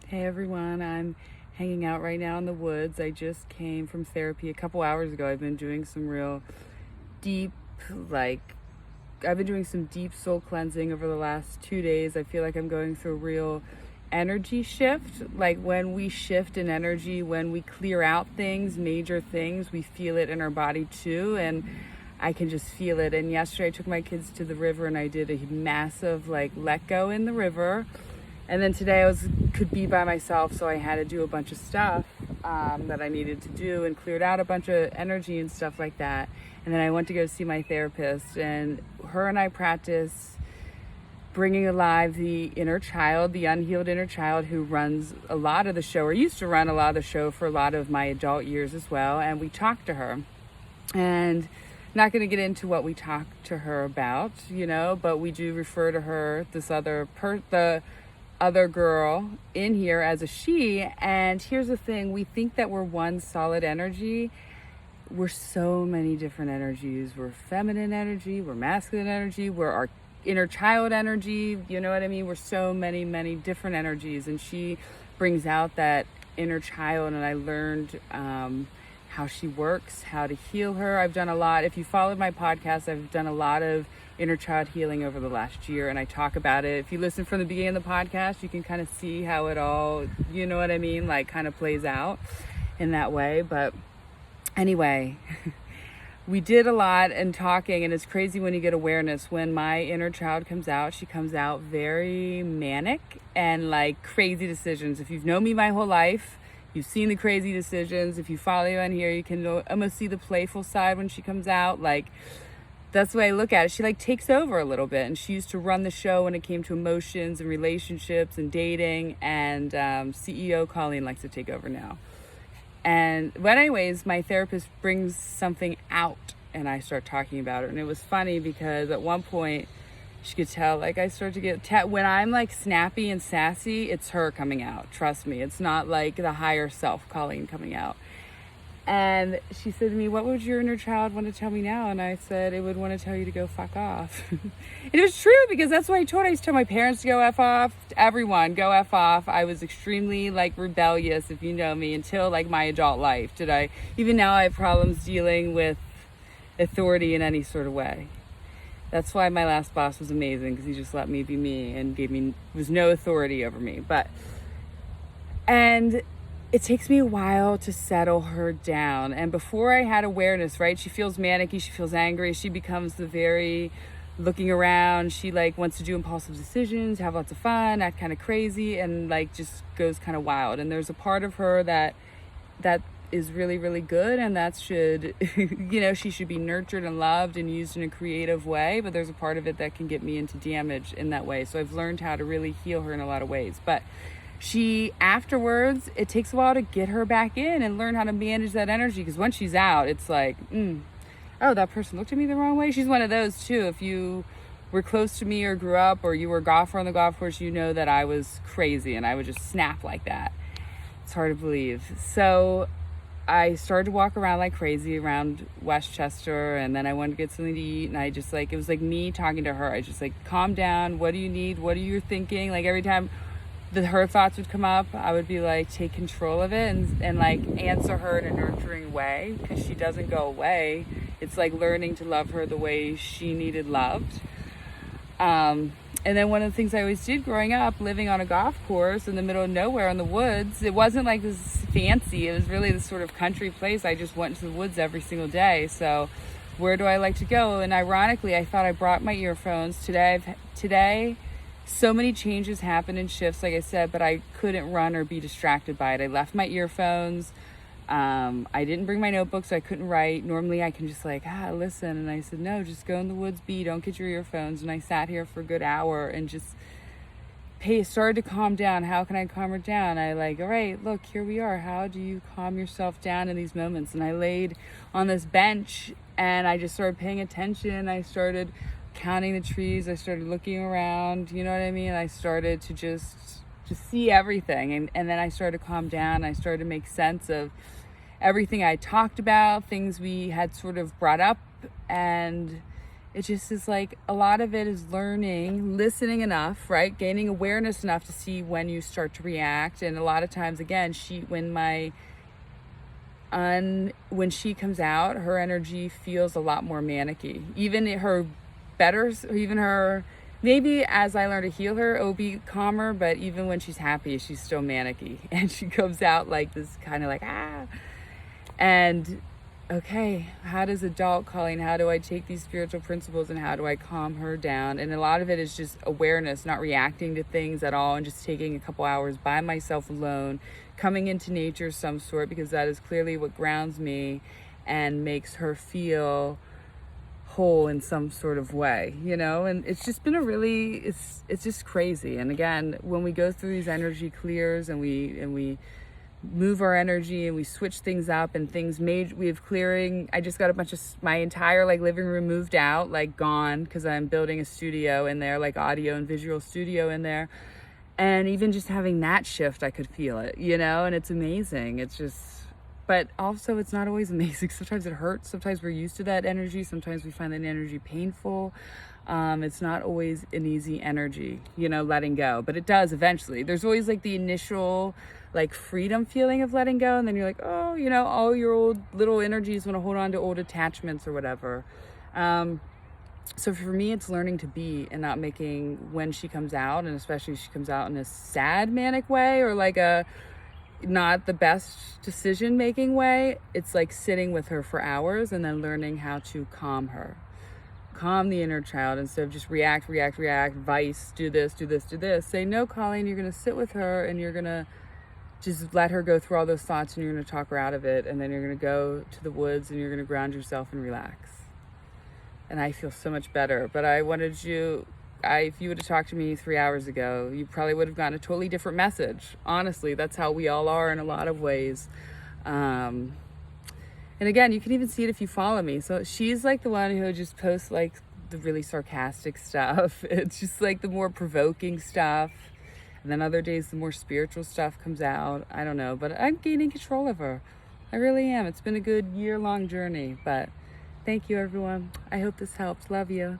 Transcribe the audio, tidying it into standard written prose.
Hey everyone, I'm hanging out right now in the woods. I just came from therapy a couple hours ago. I've been doing some real deep, I've been doing some deep soul cleansing over the last 2 days. I feel like I'm going through a real energy shift. Like when we shift in energy, when we clear out things, major things, we feel it in our body too. And I can just feel it. And yesterday I took my kids to the river and I did a massive let go in the river. And then today could be by myself, so I had to do a bunch of stuff that I needed to do and cleared out a bunch of energy and stuff like that. And then I went to go see my therapist, and her and I practice bringing alive the inner child, the unhealed inner child who runs a lot of the show, or used to run a lot of the show for a lot of my adult years as well. And we talked to her, and not going to get into what we talked to her about, but we do refer to her, the other girl in here, as a she. And here's the thing, we think that we're one solid energy. We're so many different energies. We're feminine energy, we're masculine energy, we're our inner child energy, you know what I mean? We're so many different energies, and she brings out that inner child. And I learned how she works, how to heal her. I've done a lot. If you followed my podcast, I've done a lot of inner child healing over the last year, and I talk about it. If you listen from the beginning of the podcast, you can kind of see how it all, you know what I mean, kind of plays out in that way. But anyway, we did a lot and talking, and it's crazy when you get awareness. When my inner child comes out, she comes out very manic and crazy decisions. If you've known me my whole life, you've seen the crazy decisions. If you follow me on here, you can almost see the playful side when she comes out. That's the way I look at it. She takes over a little bit, and she used to run the show when it came to emotions and relationships and dating, and CEO Colleen likes to take over now. But anyways, my therapist brings something out, and I start talking about it. And it was funny because at one point she could tell, I start to get, when I'm snappy and sassy, it's her coming out. Trust me. It's not the higher self, Colleen, coming out. And she said to me, what would your inner child want to tell me now? And I said, it would want to tell you to go fuck off. And it was true, because that's what I used to tell my parents to go F off, everyone, go F off. I was extremely rebellious, if you know me, until my adult life. Even now I have problems dealing with authority in any sort of way. That's why my last boss was amazing, because he just let me be me and was no authority over me. And it takes me a while to settle her down. And before I had awareness, right, she feels manicky, she feels angry, she becomes the very looking around. She wants to do impulsive decisions, have lots of fun, act kind of crazy, and just goes kind of wild. And there's a part of her that is really, really good, and that should, she should be nurtured and loved and used in a creative way. But there's a part of it that can get me into damage in that way. So I've learned how to really heal her in a lot of ways. But afterwards, it takes a while to get her back in and learn how to manage that energy, because once she's out, it's oh, that person looked at me the wrong way. She's one of those too. If you were close to me or grew up, or you were a golfer on the golf course, you know that I was crazy and I would just snap like that. It's hard to believe. So I started to walk around like crazy around Westchester, and then I wanted to get something to eat, and I just it was me talking to her. I just calm down, what do you need, what are you thinking? Every time her thoughts would come up, I would be take control of it and answer her in a nurturing way, because she doesn't go away. It's learning to love her the way she needed loved. And then one of the things I always did growing up, living on a golf course in the middle of nowhere in the woods, it wasn't this fancy, it was really this sort of country place. I just went into the woods every single day. So where do I like to go? And ironically, I thought I brought my earphones today. So many changes happened in shifts, like I said, but I couldn't run or be distracted by it. I left my earphones. I didn't bring my notebook, so I couldn't write. Normally I can just listen. And I said, no, just go in the woods, don't get your earphones. And I sat here for a good hour and just started to calm down. How can I calm her down? All right, look, here we are. How do you calm yourself down in these moments? And I laid on this bench and I just started paying attention. I started counting the trees. I started looking around, you know what I mean? I started to just see everything. And then I started to calm down. I started to make sense of everything I talked about, things we had sort of brought up. And it just is like a lot of it is learning, listening enough, right? Gaining awareness enough to see when you start to react. And a lot of times, again, when she comes out, her energy feels a lot more manicky. Even maybe as I learn to heal her, it'll be calmer, but even when she's happy, she's still manicky. And she comes out like this kind of like, ah. And okay, how does adult Colleen, how do I take these spiritual principles and how do I calm her down? And a lot of it is just awareness, not reacting to things at all, and just taking a couple hours by myself alone, coming into nature of some sort, because that is clearly what grounds me and makes her feel whole in some sort of way, and it's just been it's just crazy. And again, when we go through these energy clears and we move our energy and we switch things up and we have clearing. I just got my entire living room moved out, gone, because I'm building a studio in there, audio and visual studio in there. And even just having that shift, I could feel it, and it's amazing. It's just, but also it's not always amazing. Sometimes it hurts. Sometimes we're used to that energy. Sometimes we find that energy painful. It's not always an easy energy, letting go, but it does eventually. There's always the initial freedom feeling of letting go. And then you're like, oh, all your old little energies want to hold on to old attachments or whatever. So for me, it's learning to be and not making, when she comes out, and especially if she comes out in a sad manic way or a not the best decision making way, it's sitting with her for hours and then learning how to calm the inner child instead of just react, vice, do this. Say, no, Colleen, you're going to sit with her and you're going to just let her go through all those thoughts and you're going to talk her out of it. And then you're going to go to the woods and you're going to ground yourself and relax. And I feel so much better. But if you would have talked to me 3 hours ago, you probably would have gotten a totally different message. Honestly, that's how we all are in a lot of ways. And again, you can even see it if you follow me. So she's the one who just posts the really sarcastic stuff. It's just the more provoking stuff. And then other days, the more spiritual stuff comes out. I don't know, but I'm gaining control of her. I really am. It's been a good year-long journey, but thank you, everyone. I hope this helps. Love you.